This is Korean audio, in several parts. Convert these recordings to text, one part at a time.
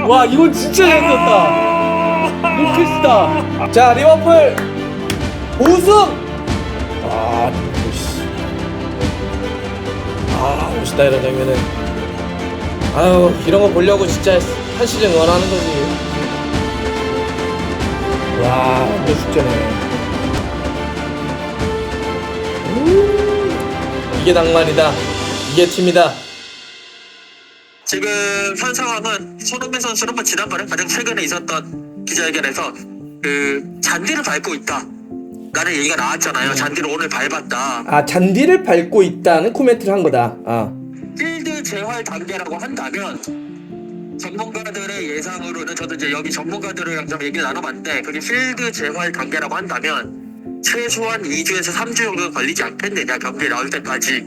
와, 이건 진짜 잘 썼다. 루키스다. 자, 리버풀 우승. 멋있다 이런 장면은. 아유, 이런 거 보려고 진짜 한 시즌 원하는 거지. 와, 완전 숙제네. 이게 낭만이다. 이게 팀이다. 지금 현 상황은 손흥민 선수는 뭐 지난번에 가장 최근에 있었던 기자회견에서 그 잔디를 밟고 있다 라는 얘기가 나왔잖아요. 잔디를 오늘 밟았다. 아, 잔디를 밟고 있다는 코멘트를 한 거다. 필드 재활 단계라고 한다면 전문가들의 예상으로는, 저도 이제 여기 전문가들이랑 좀 얘기를 나눠봤는데, 그게 필드 재활 단계라고 한다면 최소한 2주에서 3주 정도 걸리지 않겠느냐, 경기 나올 때까지.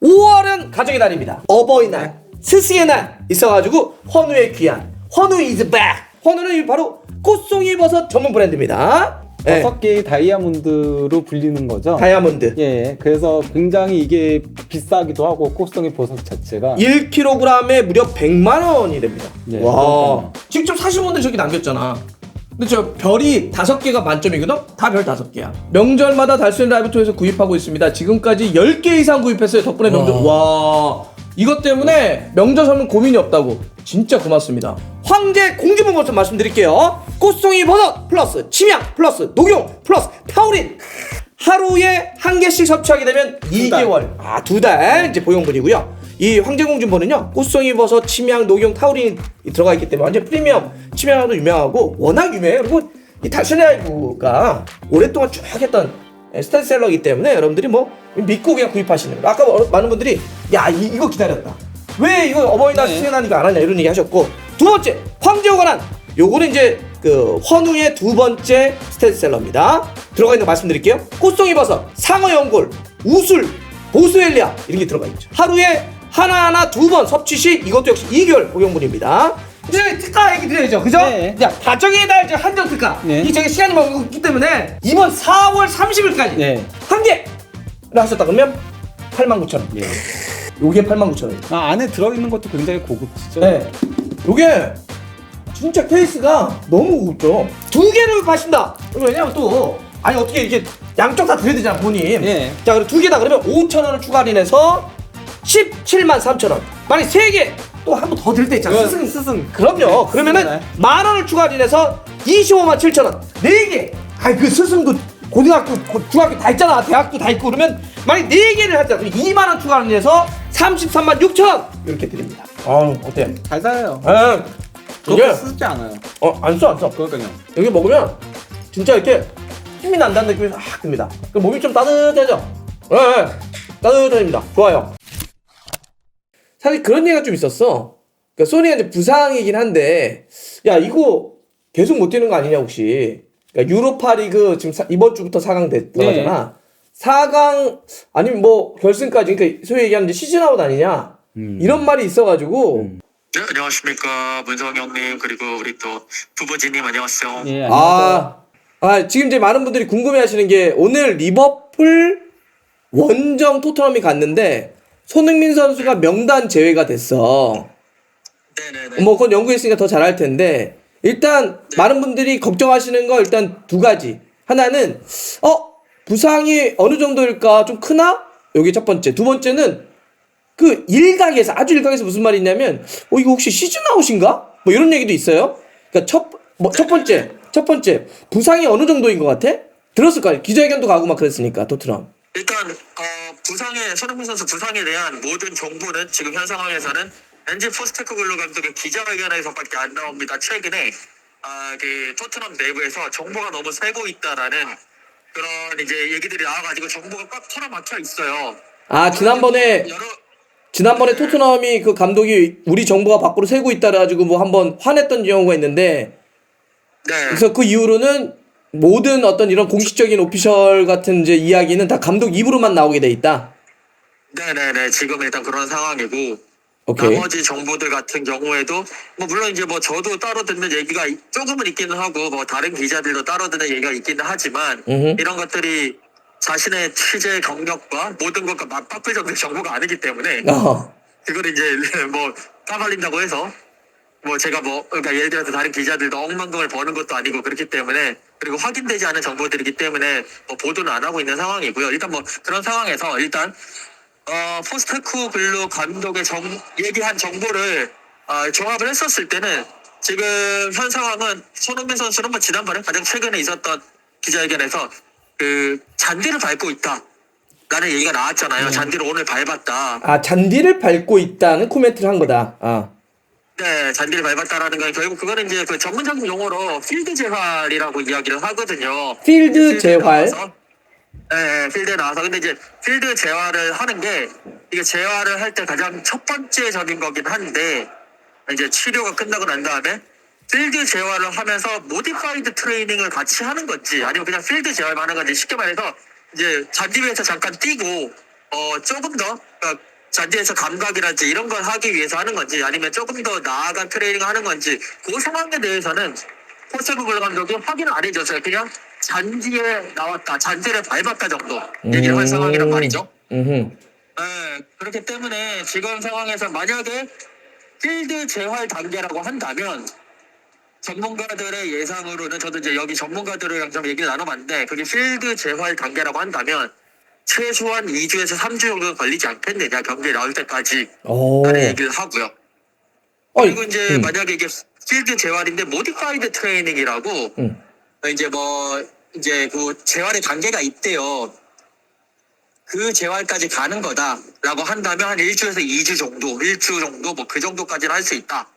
5월은 가정의 달입니다. 어버이날, 스승의 날 있어가지고 헌우의 귀한 헌우 is back. 헌우는 바로 꽃송이 버섯 전문 브랜드입니다. 6개의 다이아몬드로 불리는 거죠. 다이아몬드. 예, 그래서 굉장히 이게 비싸기도 하고 꽃송이 버섯 자체가 1kg에 무려 100만 원이 됩니다. 예, 와, 그렇군요. 직접 사신 분들 저기 남겼잖아. 근데 저 별이 5개가 만점이거든? 다 별 5개야. 명절마다 달수인 라이브 통해서 구입하고 있습니다. 지금까지 10개 이상 구입했어요. 덕분에 명절. 와, 이것 때문에 명절 선물 고민이 없다고. 진짜 고맙습니다. 황제 공주분 버섯 말씀드릴게요. 꽃송이 버섯 플러스 침향 플러스 녹용 플러스 타우린. 하루에 1개씩 섭취하게 되면 2개월, 2달 이제 보형물이고요. 이 황제공주버는요, 꽃송이 버섯, 침향, 녹용, 타우린이 들어가 있기 때문에 완전 프리미엄 침향도 유명하고 워낙 유명해요. 그리고 이 달순라이브가 오랫동안 쭉 했던 스테디셀러이기 때문에 여러분들이 뭐 믿고 그냥 구입하시는 거예요. 아까 많은 분들이 야, 이거 기다렸다, 왜 이거 어버이날 수행하니까 안 하냐 이런 얘기 하셨고, 두 번째 황제호 관한, 요거는 이제 그 헌우의 두 번째 스테디셀러입니다. 들어가 있는 거 말씀드릴게요. 꽃송이 버섯, 상어 연골, 우술, 보스웰리아 이런 게 들어가 있죠. 하루에 하나하나 2번 섭취 시 이것도 역시 2개월 복용분입니다. 이제 특가 얘기 드려야죠, 그죠? 네. 자, 가정의 달 한정 특가. 네. 이 저기 시간이 많기 때문에 이번 4월 30일까지 네. 한 개를 하셨다 그러면 89,000원. 예. 요게 89,000원. 안에 들어있는 것도 굉장히 고급지죠. 네. 요게 진짜 케이스가 너무 고급죠. 2개를 파신다. 왜냐면 또 아니 어떻게 이게 양쪽 다 드려야 되잖아, 본인. 예. 자, 그럼 2개다 그러면 5,000원을 추가 할인해서 17만 3,000원. 만약 3개 또 한 번 더 드릴 때 있잖아. 스승. 그럼요. 그러면은 만 원을 추가 할인해서 25만 7,000원. 4개. 아이, 그 스승도 고등학교, 중학교 다 있잖아. 대학도 다 있고. 그러면 만약 4개를 하자. 그럼 2만 원 추가 할인해서 33만 6,000원 이렇게 드립니다. 어때요? 잘 살아요. 이게 그거 쓰지 않아요. 안 써. 그러니까요. 여기 먹으면 진짜 이렇게 힘이 난다는 느낌이 확 듭니다. 그 몸이 좀 따뜻해져. 네, 따뜻해집니다. 좋아요. 사실 그런 얘기가 좀 있었어. 그러니까 소니가 이제 부상이긴 한데, 야, 이거 계속 못 뛰는 거 아니냐 혹시? 그러니까 유로파 리그 지금 이번 주부터 4강 들어가잖아. 4강 아니면 뭐 결승까지, 그러니까 소위 얘기하는 이제 시즌 아웃 아니냐? 이런 말이 있어가지고. 네, 안녕하십니까, 문성 형님, 그리고 우리 또 부부지님 안녕하세요. 예, 안녕하세요. 지금 이제 많은 분들이 궁금해하시는 게, 오늘 리버풀 원정 토트넘이 갔는데 손흥민 선수가 명단 제외가 됐어. 네네네. 뭐 그건 연구했으니까 더 잘할 텐데, 일단 많은 분들이 걱정하시는 거 일단 2가지. 하나는 부상이 어느 정도일까, 좀 크나? 여기 첫 번째. 두 번째는 그 일각에서, 아주 일각에서 무슨 말이 있냐면 이거 혹시 시즌 아웃인가? 뭐 이런 얘기도 있어요. 그러니까 첫 번째 부상이 어느 정도인 것 같아? 들었을 거야. 기자회견도 가고 막 그랬으니까 토트넘. 일단 손흥민 선수 부상에 대한 모든 정보는 지금 현 상황에서는 엔지 포스테코글루 감독의 기자회견에서밖에 안 나옵니다. 최근에 그 토트넘 내부에서 정보가 너무 새고 있다라는 그런 이제 얘기들이 나와가지고 정보가 꽉 털어막혀 있어요. 지난번에 토트넘이 그 감독이 우리 정보가 밖으로 새고 있다 그래가지고 뭐 한번 화냈던 경우가 있는데, 네. 그래서 그 이후로는 모든 어떤 이런 공식적인 오피셜 같은 이제 이야기는 다 감독 입으로만 나오게 돼 있다. 네네네. 지금 일단 그런 상황이고, 오케이. 나머지 정보들 같은 경우에도 뭐 물론 이제 뭐 저도 따로 듣는 얘기가 조금은 있기는 하고, 뭐 다른 기자들도 따로 듣는 얘기가 있기는 하지만, 이런 것들이 자신의 취재 경력과 모든 것과 맞바꿀 정도의 정보가 아니기 때문에 그걸 이제 뭐 까발린다고 해서 뭐 제가 뭐 그러니까 예를 들어서 다른 기자들도 억만 돈을 버는 것도 아니고 그렇기 때문에 그리고 확인되지 않은 정보들이기 때문에 뭐 보도는 안 하고 있는 상황이고요. 일단 뭐 그런 상황에서 일단 포스테코글루 감독의 얘기한 정보를 종합을 했었을 때는 지금 현 상황은 손흥민 선수는 뭐 지난번에 가장 최근에 있었던 기자회견에서 그 잔디를 밟고 있다. 라는 얘기가 나왔잖아요. 잔디를 오늘 밟았다. 아, 잔디를 밟고 있다는 코멘트를 한 거다. 네, 잔디를 밟았다라는 건 결국 그거는 이제 그 전문적인 용어로 필드 재활이라고 이야기를 하거든요. 필드 재활? 네, 필드에 나와서. 근데 이제 필드 재활을 하는 게 이게 재활을 할 때 가장 첫 번째적인 거긴 한데 이제 치료가 끝나고 난 다음에 필드 재활을 하면서 모디파이드 트레이닝을 같이 하는 건지 아니면 그냥 필드 재활만 하는 건지 쉽게 말해서 이제 잔디 위에서 잠깐 뛰고 조금 더 그러니까 잔디에서 감각이라든지 이런 걸 하기 위해서 하는 건지 아니면 조금 더 나아간 트레이닝을 하는 건지 그 상황에 대해서는 포스테코글루 감독이 확인을 안 해줬어요. 그냥 잔디에 나왔다, 잔디를 밟았다 정도 얘기를 할 상황이란 말이죠. 네, 그렇기 때문에 지금 상황에서 만약에 필드 재활 단계라고 한다면 전문가들의 예상으로는 저도 이제 여기 전문가들이랑 좀 얘기를 나눠봤는데 그게 필드 재활 단계라고 한다면 최소한 2주에서 3주 정도 걸리지 않겠느냐 경기에 나올 때까지 라는 얘기를 하고요. 그리고 이제 만약에 이게 필드 재활인데 모디파이드 트레이닝이라고 이제 뭐 이제 그 재활의 단계가 있대요. 그 재활까지 가는 거다라고 한다면 한 1주에서 2주 정도, 1주 정도 뭐 그 정도까지는 할 수 있다.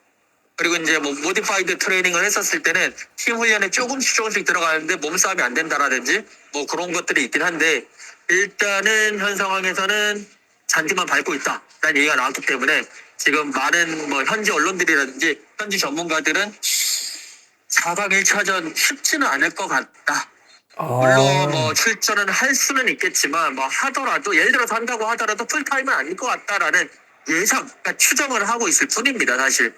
그리고 이제 뭐 모디파이드 트레이닝을 했었을 때는 팀 훈련에 조금씩 들어가는데 몸싸움이 안 된다라든지 뭐 그런 것들이 있긴 한데 일단은 현 상황에서는 잔디만 밟고 있다라는 얘기가 나왔기 때문에 지금 많은 뭐 현지 언론들이라든지 현지 전문가들은 4강 1차전 쉽지는 않을 것 같다. 물론 뭐 출전은 할 수는 있겠지만 뭐 하더라도 예를 들어서 한다고 하더라도 풀타임은 아닐 것 같다라는 예상, 그러니까 추정을 하고 있을 뿐입니다 사실.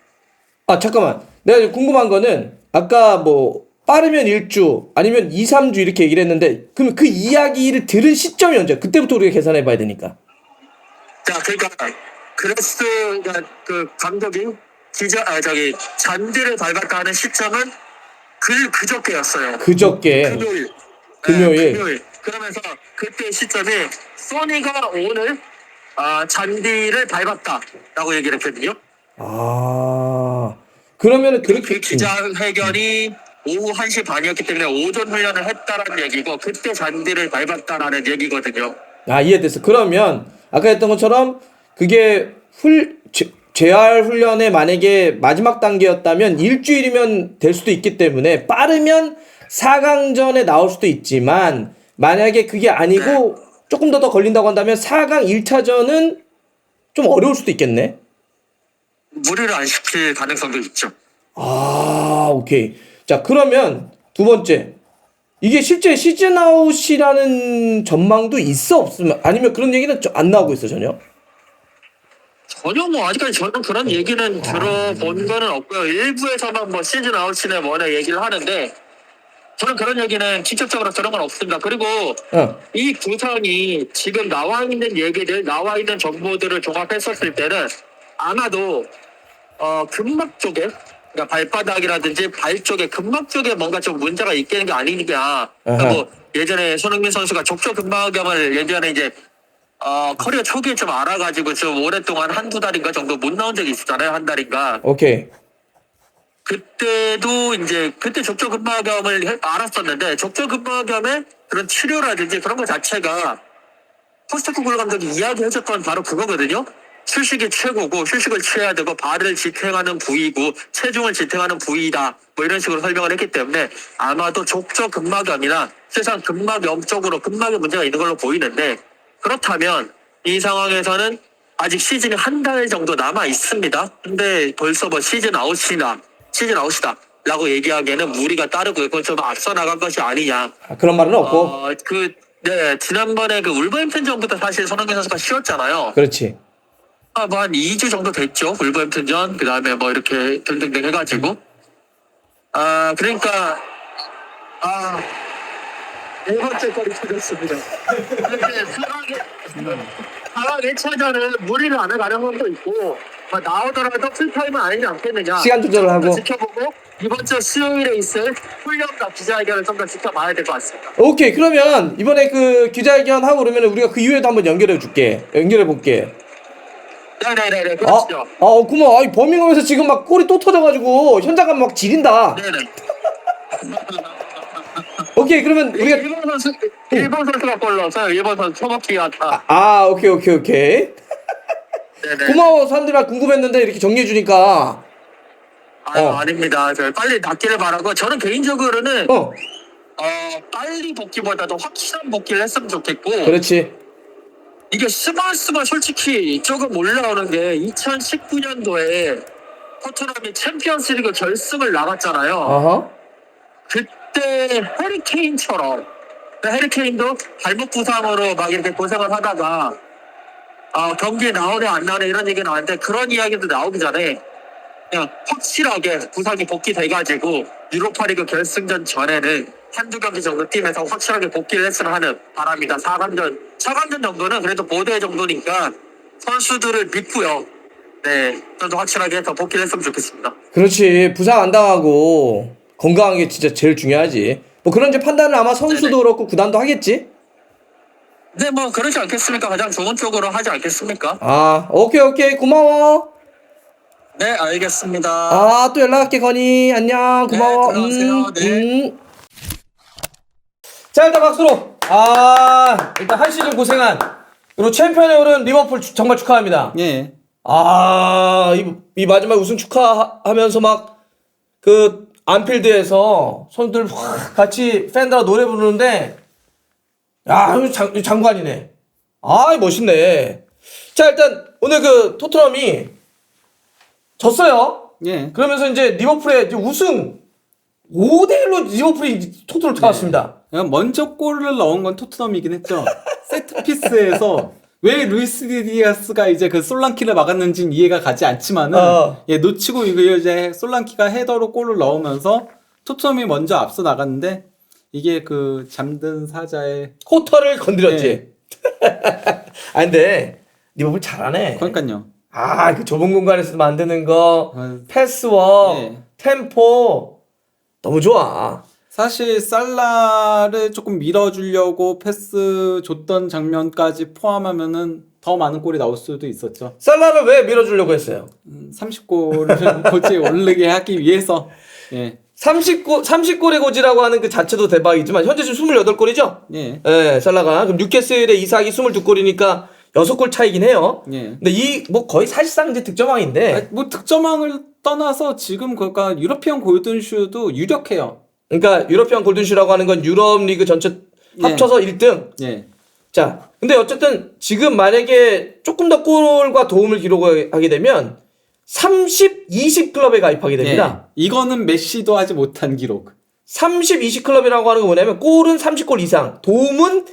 잠깐만. 내가 지금 궁금한 거는 아까 뭐 빠르면 1주 아니면 2, 3주 이렇게 얘기를 했는데 그럼 그 이야기를 들은 시점이 언제? 그때부터 우리가 계산해 봐야 되니까. 자, 그러니까 그레스 그 감독이 잔디를 밟았다 하는 시점은 그저께였어요. 그저께. 금요일. 금요일. 네, 금요일. 그러면서 그때 시점이 소니가 오늘 잔디를 밟았다라고 얘기를 했거든요. 그러면은 그 그렇게 기자회견이 오후 1시 반이었기 때문에 오전 훈련을 했다라는 얘기고 그때 잔디를 밟았다라는 얘기거든요. 이해됐어. 그러면 아까 했던 것처럼 그게 재활 훈련의 만약에 마지막 단계였다면 일주일이면 될 수도 있기 때문에 빠르면 4강전에 나올 수도 있지만 만약에 그게 아니고 조금 더 걸린다고 한다면 4강 1차전은 좀 어려울 수도 있겠네. 무리를 안 시킬 가능성도 있죠. 오케이. 자, 그러면 두 번째. 이게 실제 시즌 아웃이라는 전망도 있어 없으면 아니면 그런 얘기는 안 나오고 있어 전혀? 전혀 뭐 아직까지 저는 그런 얘기는 들어본 거는 없고요. 일부에서만 뭐 시즌 아웃이네 뭐네 얘기를 하는데 저는 그런 얘기는 직접적으로 들은 건 없습니다. 그리고 이 부상이 지금 나와 있는 얘기들, 나와 있는 정보들을 종합했었을 때는 아마도 근막 쪽에 그러니까 발바닥이라든지 발 쪽에 근막 쪽에 뭔가 좀 문제가 있겠는 게 아니냐. 그러니까 뭐 예전에 손흥민 선수가 족저근막염을 예전에 이제 커리어 초기에 좀 알아가지고 좀 오랫동안 한두 달인가 정도 못 나온 적이 있었잖아요. 한 달인가. 오케이. 그때도 이제 그때 족저근막염을 알았었는데 족저근막염의 그런 치료라든지 그런 것 자체가 포스테코글루 감독이 이야기해줬던 바로 그거거든요. 휴식이 최고고 휴식을 취해야 되고 발을 지탱하는 부위고 체중을 지탱하는 부위다 뭐 이런 식으로 설명을 했기 때문에 아마도 족저근막염이나 세상 근막염 쪽으로 근막에 문제가 있는 걸로 보이는데 그렇다면 이 상황에서는 아직 시즌이 한 달 정도 남아 있습니다. 근데 벌써 뭐 시즌 아웃이다 라고 얘기하기에는 무리가 따르고 그건 좀 앞서 나간 것이 아니냐. 그런 말은 없고. 지난번에 그 울버햄튼전부터 사실 손흥민 선수가 쉬었잖아요. 그렇지. 뭐 한 2주 정도 됐죠. 울버햄튼전 그 다음에 뭐 이렇게 등등등 해가지고 그러니까 네 번째 골이 터졌습니다. 근데 상황 1차전은 무리를 안 해가는 것도 있고 나오더라도 풀타임은 아니지 않겠느냐. 시간 조절을 하고. 지켜보고 이번 주 수요일에 있을 훈련과 기자회견을 좀 더 지켜봐야 될 것 같습니다. 오케이, 그러면 이번에 그 기자회견 하고 그러면 우리가 그 이후에도 한번 연결해 볼게. 네네네, 그렇죠. 고마워. 버밍엄에서 지금 막 골이 또 터져가지고 현장감 막 지린다. 네네. 오케이, 그러면 우리가 일본 선수가 골 넣었어요. 일본 선수 초목기 같다. 오케이. 네네. 고마워. 사람들이 막 궁금했는데 이렇게 정리해 주니까. 아닙니다. 저 빨리 낫기를 바라고 저는 개인적으로는 어, 빨리 복귀보다도 확실한 복귀를 했으면 좋겠고 그렇지. 이게 스멀스멀 솔직히 조금 올라오는 게 2019년도에 토트넘이 챔피언스리그 결승을 나갔잖아요. 어허. 그때 해리케인처럼 해리케인도 발목 부상으로 막 이렇게 고생을 하다가 경기에 나오네 안 나오네 이런 얘기 나왔는데 그런 이야기도 나오기 전에 그냥 확실하게 부상이 복귀돼가지고 유로파리그 결승전 전에는 한두 경기 정도 팀에서 확실하게 복귀를 했으면 하는 바람이다. 4강전 정도는 그래도 보대 정도니까 선수들을 믿고요. 네, 좀 더 확실하게 해서 복귀를 했으면 좋겠습니다. 그렇지. 부상 안 당하고 건강한 게 진짜 제일 중요하지. 뭐 그런 이제 판단을 아마 선수도 네네. 그렇고 구단도 하겠지. 네, 뭐 그러지 않겠습니까? 가장 좋은 쪽으로 하지 않겠습니까? 오케이. 고마워. 네, 알겠습니다. 또 연락할게, 건이. 안녕. 고마워. 네, 들어가세요. 네. 자, 일단 박수로. 일단 한 시즌 고생한 그리고 챔피언에 오른 리버풀 정말 축하합니다. 예. 이 마지막 우승 축하하면서 막 그 안필드에서 선수들 확 같이 팬들하고 노래 부르는데 이거 장관이네. 멋있네. 자, 일단 오늘 그 토트넘이 졌어요. 예. 그러면서 이제 리버풀의 이제 우승 5대1로 리버풀이 토트넘을 잡았습니다. 먼저 골을 넣은 건 토트넘이긴 했죠. 세트피스에서 왜 루이스 디아스가 이제 그 솔랑키를 막았는지는 이해가 가지 않지만은 놓치고 이제 솔랑키가 헤더로 골을 넣으면서 토트넘이 먼저 앞서 나갔는데 이게 그 잠든 사자의 코터를 건드렸지. 근데 리버풀 잘하네. 그러니까요. 그 좁은 공간에서 만드는 거, 아, 패스워크, 예. 템포 너무 좋아. 사실 살라를 조금 밀어주려고 패스 줬던 장면까지 포함하면은 더 많은 골이 나올 수도 있었죠. 살라를 왜 밀어주려고 했어요? 30골을 고지에 오르게 하기 위해서. 예. 30골의 고지라고 하는 그 자체도 대박이지만 현재 지금 28골이죠? 예. 살라가. 그럼 뉴캐슬의 이삭이 22골이니까 6골 차이긴 해요. 예. 근데 뭐 거의 사실상 이제 득점왕인데. 뭐 득점왕을 떠나서 지금 그러니까 유러피언 골든슈도 유력해요. 그러니까 유러피언 골든슈라고 하는 건 유럽 리그 전체 합쳐서 1등. 예. 자, 근데 어쨌든 지금 만약에 조금 더 골과 도움을 기록하게 되면 30, 20 클럽에 가입하게 됩니다. 예. 이거는 메시도 하지 못한 기록. 30, 20 클럽이라고 하는 건 뭐냐면 골은 30골 이상, 도움은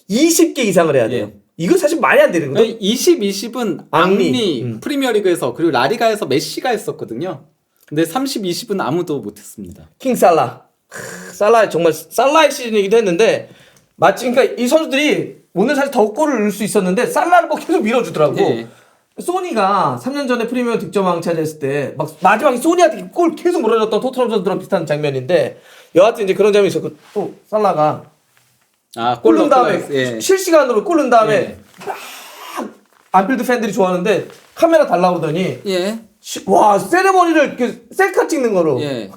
20개 이상을 해야 돼요. 예. 이거 사실 말이 안 되는 거죠. 20, 20은 앙리 프리미어리그에서 그리고 라리가에서 메시가 했었거든요. 근데 30, 20은 아무도 못했습니다. 킹 살라. 살라 정말 살라의 시즌이기도 했는데 마치 그러니까 이 선수들이 오늘 사실 더 골을 넣을 수 있었는데 살라를 뭐 계속 밀어주더라고. 예. 소니가 3년 전에 프리미어 득점왕 차지했을 때 막 마지막에 소니한테 골 계속 물어줬던 토트넘 선수들랑 비슷한 장면인데 여하튼 이제 그런 장면이 있었고 또 살라가 골 넣은 다음에 예. 실시간으로 골 넣은 다음에 예. 막 안필드 팬들이 좋아하는데 카메라 달라오더니 예. 와 세레머니를 이렇게 셀카 찍는 거로 예.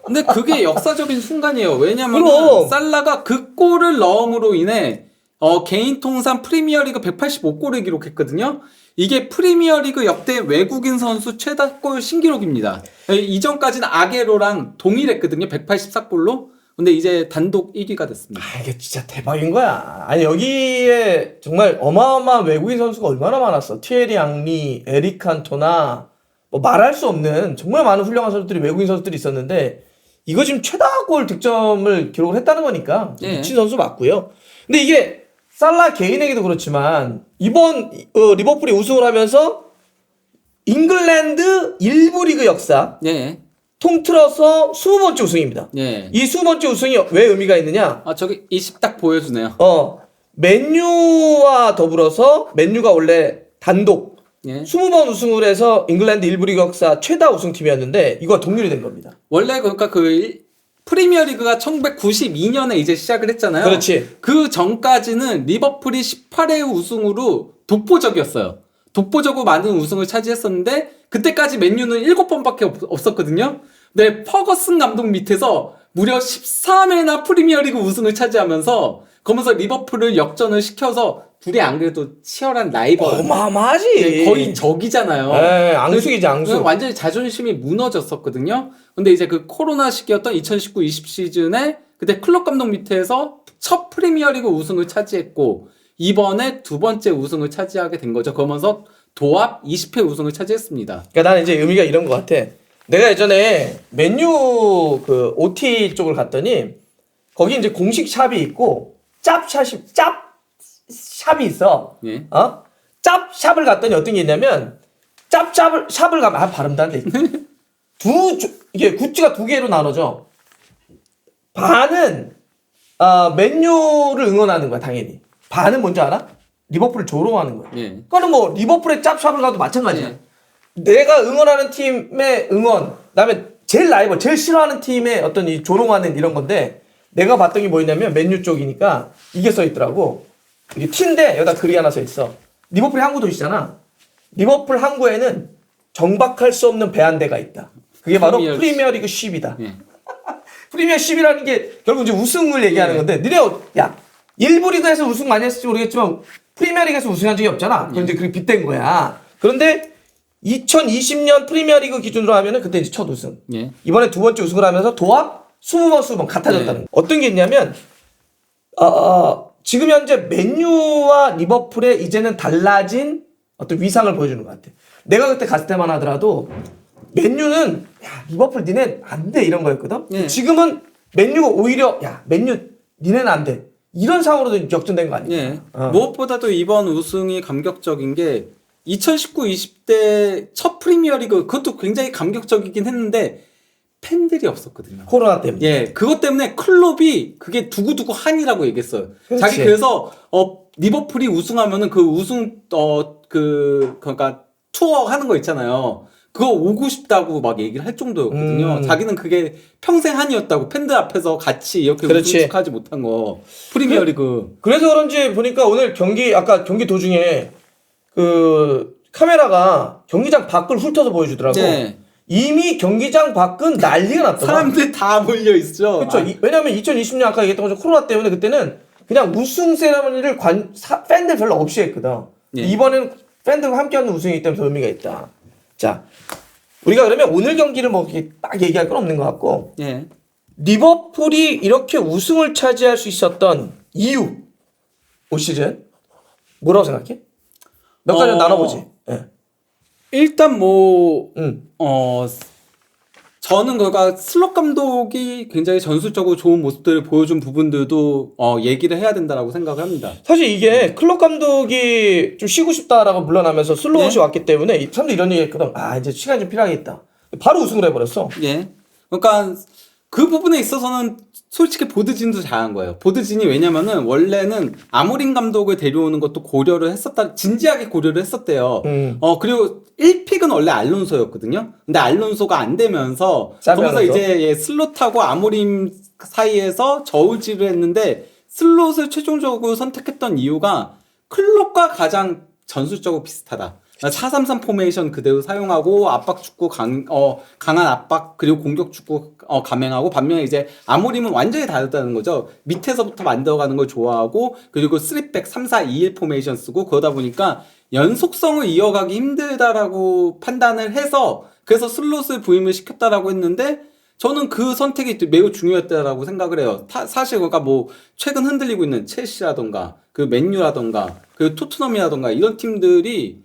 근데 그게 역사적인 순간이에요. 왜냐면 그럼. 살라가 그 골을 넣음으로 인해 개인 통산 프리미어리그 185골을 기록했거든요. 이게 프리미어리그 역대 외국인 선수 최다골 신기록입니다. 이전까지는 아게로랑 동일했거든요. 184골로. 근데 이제 단독 1위가 됐습니다. 이게 진짜 대박인 거야. 아니 여기에 정말 어마어마한 외국인 선수가 얼마나 많았어. 티에리 앙리, 에릭 칸토나 뭐 말할 수 없는 정말 많은 훌륭한 선수들이 외국인 선수들이 있었는데 이거 지금 최다골 득점을 기록을 했다는 거니까 예. 미친 선수 맞고요. 근데 이게 살라 개인에게도 그렇지만 이번 리버풀이 우승을 하면서 잉글랜드 일부 리그 역사 예. 통틀어서 20번째 우승입니다. 예. 이 20번째 우승이 왜 의미가 있느냐? 아 저기 20 딱 보여주네요. 맨유와 더불어서 맨유가 원래 단독 예. 20번 우승을 해서 잉글랜드 1부 리그 역사 최다 우승팀이었는데 이거 동률이 된 겁니다. 원래 그러니까 프리미어리그가 1992년에 이제 시작을 했잖아요. 그렇지. 그 전까지는 리버풀이 18회 우승으로 독보적이었어요. 독보적으로 많은 우승을 차지했었는데 그때까지 맨유는 7번밖에 없었거든요. 근데 퍼거슨 감독 밑에서 무려 13회나 프리미어리그 우승을 차지하면서 그러면서 리버풀을 역전을 시켜서 둘이 안 그래도 치열한 라이벌. 어마어마하지. 네, 거의 적이잖아요. 앙숙이지 앙숙. 완전히 자존심이 무너졌었거든요. 근데 이제 그 코로나 시기였던 2019-20 시즌에 그때 클럽 감독 밑에서 첫 프리미어리그 우승을 차지했고 이번에 두 번째 우승을 차지하게 된 거죠. 그러면서 도합 20회 우승을 차지했습니다. 그러니까 나는 이제 의미가 이런 것 같아. 내가 예전에 맨유 그 OT 쪽을 갔더니 거기 이제 공식 샵이 있고 짭 샵이 있어. 예. 짭 샵을 갔더니 어떤 게 있냐면 짭 샵을 가면 발음도 안 돼. 이게 굿즈가 두 개로 나눠져. 반은 맨유를 응원하는 거야 당연히. 반은 뭔지 알아? 리버풀을 조롱하는 거야. 예. 그거는 뭐 리버풀의 짭샵을 가도 마찬가지야. 예. 내가 응원하는 팀의 응원, 그다음에 제일 라이벌, 제일 싫어하는 팀의 어떤 이 조롱하는 이런 건데 내가 봤던 게 뭐였냐면 맨유 쪽이니까 이게 써 있더라고. 이게 T인데 여기다 글이 하나 써 있어. 리버풀이 항구 도시잖아. 리버풀 항구에는 정박할 수 없는 배한대가 있다. 그게 바로 프리미어리그 10이다. 예. 프리미어 10이라는 게 결국 이제 우승을 얘기하는 건데 니네 야 1부 리그에서 우승 많이 했을지 모르겠지만 프리미어리그에서 우승한 적이 없잖아. 그럼 이제 그게 빗댄 거야. 그런데 2020년 프리미어리그 기준으로 하면은 그때 이제 첫 우승. 예. 이번에 두 번째 우승을 하면서 도합 20번 같아졌다는 거. 어떤 게 있냐면 지금 현재 맨유와 리버풀의 이제는 달라진 어떤 위상을 보여주는 것 같아. 내가 그때 갔을 때만 하더라도 맨유는 야 리버풀 니네 안 돼 이런 거였거든. 예. 지금은 맨유가 오히려 야 맨유 니네는 안 돼. 이런 상황으로도 역전된 거 아니야? 예. 무엇보다도 이번 우승이 감격적인 게 2019-20대 첫 프리미어리그 그것도 굉장히 감격적이긴 했는데 팬들이 없었거든요. 코로나 때문에. 예, 그것 때문에 클럽이 그게 두고두고 한이라고 얘기했어요. 그렇지. 자기 그래서 리버풀이 우승하면은 그 우승 그러니까 투어 하는 거 있잖아요. 그거 오고 싶다고 막 얘기를 할 정도였거든요. 자기는 그게 평생 한이었다고 팬들 앞에서 같이 이렇게 그렇지. 우승 축하하지 못한 거 프리미어리그. 그래서 그런지 보니까 오늘 아까 경기 도중에 그 카메라가 경기장 밖을 훑어서 보여주더라고. 네. 이미 경기장 밖은 난리가 났더라. 사람들 다 몰려 있죠. 그렇죠. 왜냐면 2020년 아까 얘기했던 것처럼 코로나 때문에 그때는 그냥 우승 세레머니를 팬들 별로 없이 했거든. 예. 이번에는 팬들과 함께하는 우승이기 때문에 더 의미가 있다. 자, 우리가 그러면 오늘 경기를 뭐 이렇게 딱 얘기할 건 없는 것 같고 예. 리버풀이 이렇게 우승을 차지할 수 있었던 이유 올 시즌 뭐라고 생각해? 몇 가지 나눠보지. 예. 일단 저는 그러니까 슬롯 감독이 굉장히 전술적으로 좋은 모습들을 보여준 부분들도 얘기를 해야 된다라고 생각을 합니다. 사실 이게 클럽 감독이 좀 쉬고 싶다라고 물러나면서 슬롯이 네? 왔기 때문에 사람들이 이런 얘기 했거든. 이제 시간이 좀 필요하겠다. 바로 우승을 해버렸어. 예. 그러니까 그 부분에 있어서는 솔직히 보드진도 잘한 거예요. 보드진이 왜냐면은 원래는 아모린 감독을 데려오는 것도 고려를 진지하게 고려를 했었대요. 그리고 1픽은 원래 알론소였거든요. 근데 알론소가 안 되면서 그러면서 이제 슬롯하고 아모림 사이에서 저울질을 했는데 슬롯을 최종적으로 선택했던 이유가 클럽과 가장 전술적으로 비슷하다. 4-3-3 포메이션 그대로 사용하고 압박 축구 강한 압박 그리고 공격 축구 감행하고 반면에 이제 아모림은 완전히 다르다는 거죠. 밑에서부터 만들어가는 걸 좋아하고 그리고 3백 3-4-2-1 포메이션 쓰고 그러다 보니까 연속성을 이어가기 힘들다라고 판단을 해서 그래서 슬롯을 부임을 시켰다라고 했는데 저는 그 선택이 매우 중요했다라고 생각을 해요. 사실 그러니까 최근 흔들리고 있는 첼시라던가 그 맨유라던가 그 토트넘이라던가 이런 팀들이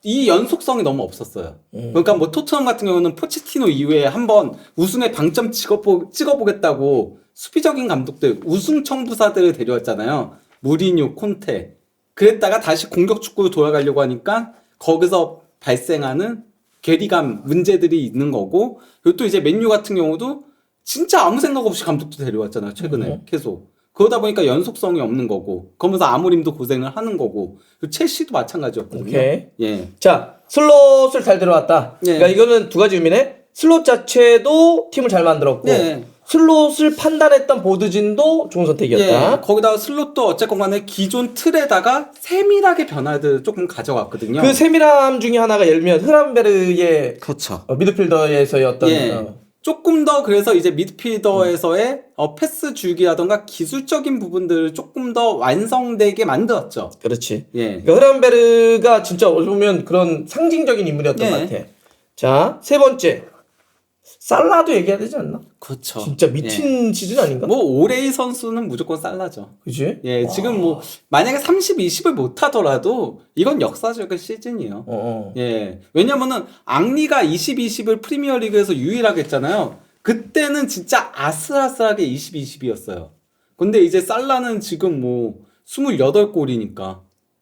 이 연속성이 너무 없었어요. 그러니까 토트넘 같은 경우는 포체티노 이후에 한번 우승의 방점 찍어보겠다고 수비적인 감독들, 우승 청부사들을 데려왔잖아요. 무리뉴, 콘테. 그랬다가 다시 공격 축구로 돌아가려고 하니까 거기서 발생하는 괴리감 문제들이 있는 거고, 그리고 또 이제 맨유 같은 경우도 진짜 아무 생각 없이 감독도 데려왔잖아요, 최근에 계속. 그러다 보니까 연속성이 없는 거고, 그러면서 아모림도 고생을 하는 거고, 그리고 첼시도 마찬가지였거든요. 오케이. 예. 자, 슬롯을 잘 들어왔다. 예. 그러니까 이거는 두 가지 의미네. 슬롯 자체도 팀을 잘 만들었고, 예. 슬롯을 판단했던 보드진도 좋은 선택이었다. 예. 거기다가 슬롯도 어쨌건 간에 기존 틀에다가 세밀하게 변화를 조금 가져갔거든요. 그 세밀함 중에 하나가 예를 들면 흐란베르의 그렇죠. 미드필더에서의 어떤 예. 조금 더 그래서 이제 미드필더에서의 패스 주기라던가 기술적인 부분들을 조금 더 완성되게 만들었죠. 그렇지. 예. 그러니까 흐란베르가 진짜 어찌 보면 그런 상징적인 인물이었던 예. 것 같아. 자, 세 번째. 살라도 얘기해야 되지 않나? 그렇죠. 진짜 미친 시즌 아닌가? 뭐 올해의 선수는 무조건 살라죠. 그지? 예, 지금 뭐 만약에 30, 20을 못 하더라도 이건 역사적인 시즌이에요. 예. 왜냐면은 앙리가 20, 20을 프리미어리그에서 유일하게 했잖아요. 그때는 진짜 아슬아슬하게 20, 20이었어요. 근데 이제 살라는 지금 뭐 28골이니까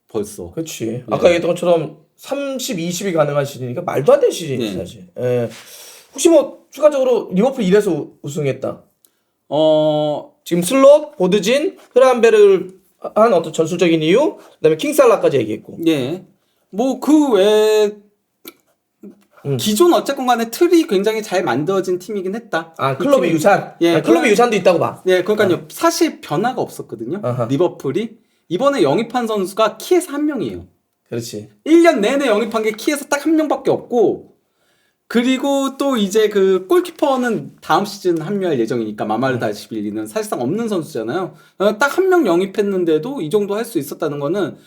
벌써. 그렇지. 아까 얘기했던 것처럼 30, 20이 가능한 시즌이니까 말도 안 되는 시즌이지 사실. 예. 혹시 뭐 추가적으로 리버풀 1에서 우승했다. 지금 슬롯, 보드진, 흐란베르를 한 어떤 전술적인 이유, 그다음에 킹살라까지 얘기했고. 예. 뭐 그 외에 기존 어쨌건 간에 틀이 굉장히 잘 만들어진 팀이긴 했다. 아, 그 클럽의 팀이- 유산. 예, 아, 클럽의 유산도 있다고 봐. 예, 그러니까요. 사실 변화가 없었거든요. 아하. 리버풀이 이번에 영입한 선수가 키에서 한 명이에요. 그렇지. 1년 내내 영입한 게 키에서 딱 한 명밖에 없고, 그리고 또 이제 그 골키퍼는 다음 시즌 합류할 예정이니까 마마르다시빌리는 사실상 없는 선수잖아요. 딱 한 명 영입했는데도 이 정도 할 수 있었다는 거는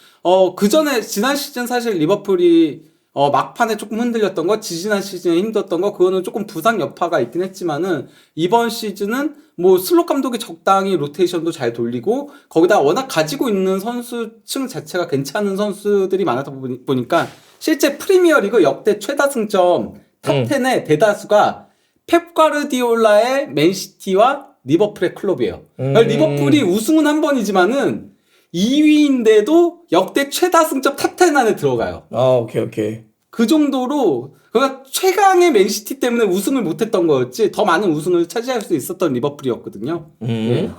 그 전에 지난 시즌 사실 리버풀이 막판에 조금 흔들렸던 거, 지지난 시즌에 힘들었던 거, 그거는 조금 부상 여파가 있긴 했지만은 이번 시즌은 뭐 슬롯 감독이 적당히 로테이션도 잘 돌리고 거기다 워낙 가지고 있는 선수층 자체가 괜찮은 선수들이 많았다 보니까 실제 프리미어리그 역대 최다 승점 탑10의 대다수가 펩 과르디올라의 맨시티와 리버풀의 클럽이에요. 그러니까 리버풀이 우승은 한 번이지만은 2위인데도 역대 최다 승점 탑10 안에 들어가요. 아, 오케이. 그 정도로 그러니까 최강의 맨시티 때문에 우승을 못했던 거였지 더 많은 우승을 차지할 수 있었던 리버풀이었거든요. 예.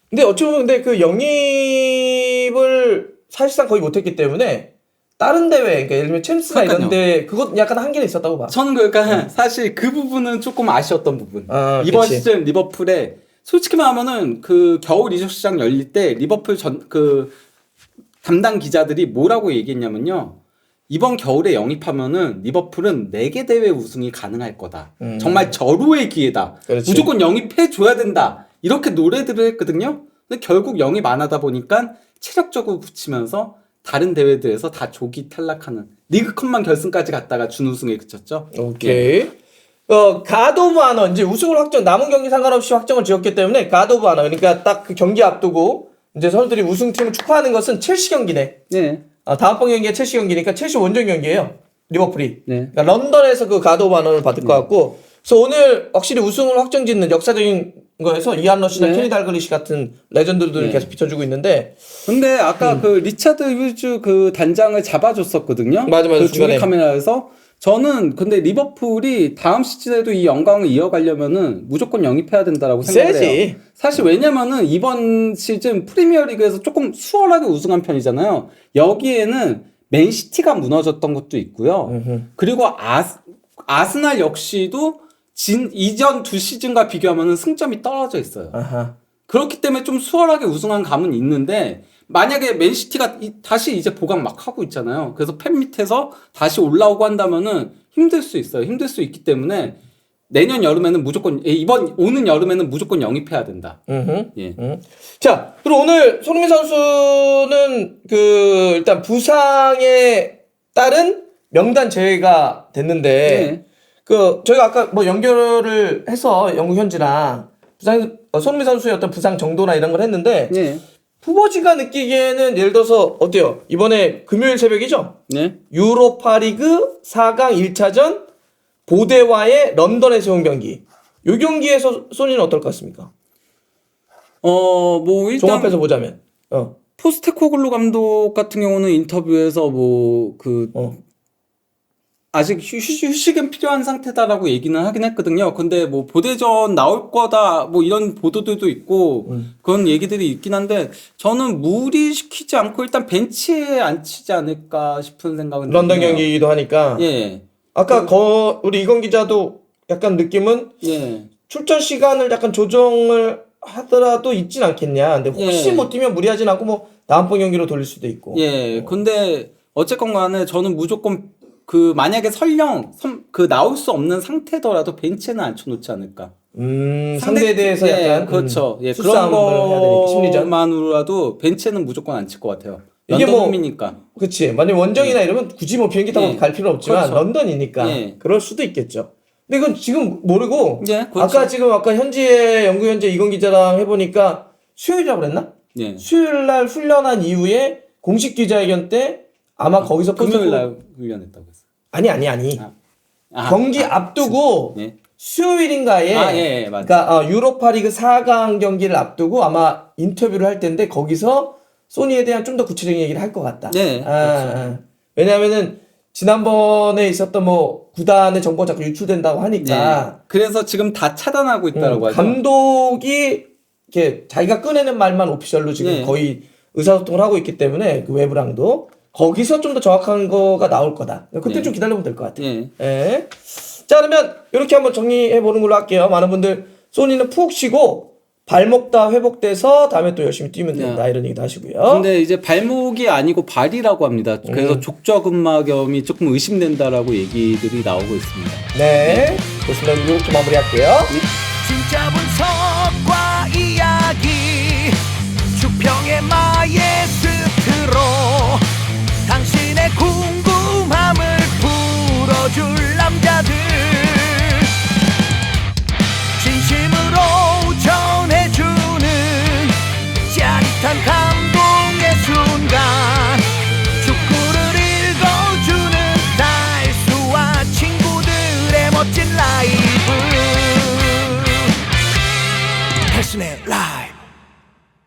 근데 어찌 보면 근데 그 영입을 사실상 거의 못했기 때문에 다른 대회, 그러니까 예를 들면 챔스나 그러니까요. 이런데 그것 약간 한계는 있었다고 봐. 저는 그러니까 사실 그 부분은 조금 아쉬웠던 부분. 아, 이번 그치. 시즌 리버풀에 솔직히 말하면은 그 겨울 이적 시장 열릴 때 리버풀 그 담당 기자들이 뭐라고 얘기했냐면요. 이번 겨울에 영입하면은 리버풀은 4개 대회 우승이 가능할 거다. 정말 절호의 기회다. 그렇지. 무조건 영입해 줘야 된다. 이렇게 노래들을 했거든요. 근데 결국 영입 안 하다 보니까 체력적으로 붙이면서 다른 대회들에서 다 조기 탈락하는 리그컵만 결승까지 갔다가 준우승에 그쳤죠. 오케이. 가드 오브 아너 이제 우승을 확정 남은 경기 상관없이 확정을 지었기 때문에 가드 오브 아너 그러니까 딱 그 경기 앞두고 이제 선수들이 우승팀을 축하하는 것은 첼시 경기네. 네. 다음번 경기가 첼시 경기니까 첼시 원정 경기예요. 리버풀이. 네. 그러니까 런던에서 그 가드 오브 아너를 받을 것 같고. 그래서 오늘 확실히 우승을 확정짓는 역사적인 거에서 이안 러시나 네. 케니 달글리시 같은 레전드들을 네. 계속 비춰주고 있는데. 근데 아까 그 리차드 휴즈 그 단장을 잡아줬었거든요. 맞아, 그 중간에. 중계 카메라에서 저는 근데 리버풀이 다음 시즌에도 이 영광을 이어가려면은 무조건 영입해야 된다라고 생각을 세지. 해요. 사실 왜냐면은 이번 시즌 프리미어리그에서 조금 수월하게 우승한 편이잖아요. 여기에는 맨시티가 무너졌던 것도 있고요. 그리고 아스날 역시도 이전 두 시즌과 비교하면은 승점이 떨어져 있어요. 아하. 그렇기 때문에 좀 수월하게 우승한 감은 있는데 만약에 맨시티가 다시 이제 보강 막 하고 있잖아요. 그래서 팬 밑에서 다시 올라오고 한다면은 힘들 수 있어요. 힘들 수 있기 때문에 내년 여름에는 무조건 이번 오는 여름에는 무조건 영입해야 된다. 예. 자, 그리고 오늘 손흥민 선수는 그 일단 부상에 따른 명단 제외가 됐는데 네. 그 저희가 아까 뭐 연결을 해서 영국 현지랑 손흥민 선수의 어떤 부상 정도나 이런 걸 했는데 예. 후보지가 느끼기에는 예를 들어서 어때요? 이번에 금요일 새벽이죠? 네. 유로파리그 4강 1차전 보대와의 런던에서 온 경기. 요 경기에서 소니는 어떨 것 같습니까? 뭐 일단 종합해서 보자면. 포스테코글루 감독 같은 경우는 인터뷰에서 아직 휴식은 필요한 상태다라고 얘기는 하긴 했거든요. 근데 뭐 보대전 나올 거다 뭐 이런 보도들도 있고 그런 얘기들이 있긴 한데 저는 무리시키지 않고 일단 벤치에 앉히지 않을까 싶은 생각은 런던 드네요. 경기이기도 하니까. 예. 아까 우리 이건 기자도 약간 느낌은 예. 출전 시간을 약간 조정을 하더라도 있진 않겠냐. 근데 혹시 예. 못 뛰면 무리하진 않고 뭐 다음번 경기로 돌릴 수도 있고. 예. 근데 어쨌건 간에 저는 무조건 그 만약에 설령 그 나올 수 없는 상태더라도 벤치에는 앉혀놓지 않을까. 상대에 대해서 예, 약간 그렇죠. 예, 그런 수싸움을 해야 되니까 심리전. 것만으로라도 벤치는 무조건 앉힐 것 같아요. 이게 런던 뭐- 홈이니까. 그치. 만약 원정이나 이러면 굳이 뭐 비행기 타고 예. 갈 필요 없지만 그렇죠. 런던이니까 예. 그럴 수도 있겠죠. 근데 이건 지금 모르고 예, 그렇죠. 아까 현지의 연구 현재 이건 기자랑 해보니까 수요일이라고 그랬나? 예. 수요일 날 훈련한 이후에 공식 기자회견 때 아마 거기서 금요일 날 훈련했다고 했어요. 아니. 아, 경기 앞두고 예. 수요일인가에 예, 맞죠. 그러니까 유로파리그 4강 경기를 앞두고 아마 인터뷰를 할 텐데 거기서 소니에 대한 좀 더 구체적인 얘기를 할 것 같다. 네, 왜냐하면은 지난번에 있었던 뭐 구단의 정보가 자꾸 유출된다고 하니까 예. 그래서 지금 다 차단하고 있다라고 하죠. 감독이 이렇게 자기가 꺼내는 말만 오피셜로 지금 예. 거의 의사소통을 하고 있기 때문에 그 외부랑도 거기서 좀 더 정확한 거가 나올 거다. 그때 예. 좀 기다려보면 될 것 같아요. 예. 예. 자, 그러면 이렇게 한번 정리해 보는 걸로 할게요. 많은 분들 소니는 푹 쉬고 발목 다 회복돼서 다음에 또 열심히 뛰면 된다 이런 얘기도 하시고요. 근데 이제 발목이 아니고 발이라고 합니다. 그래서 족저근막염이 조금 의심된다라고 얘기들이 나오고 있습니다. 네, 좋습니다. 이렇게 마무리할게요. 진짜 분석과 이야기 주평의 마에스트로 당신의 궁금함을 풀어줄 남자들 진심으로 전해주는 짜릿한 감동의 순간 축구를 읽어주는 달수와 친구들의 멋진 라이브 달순의 라이브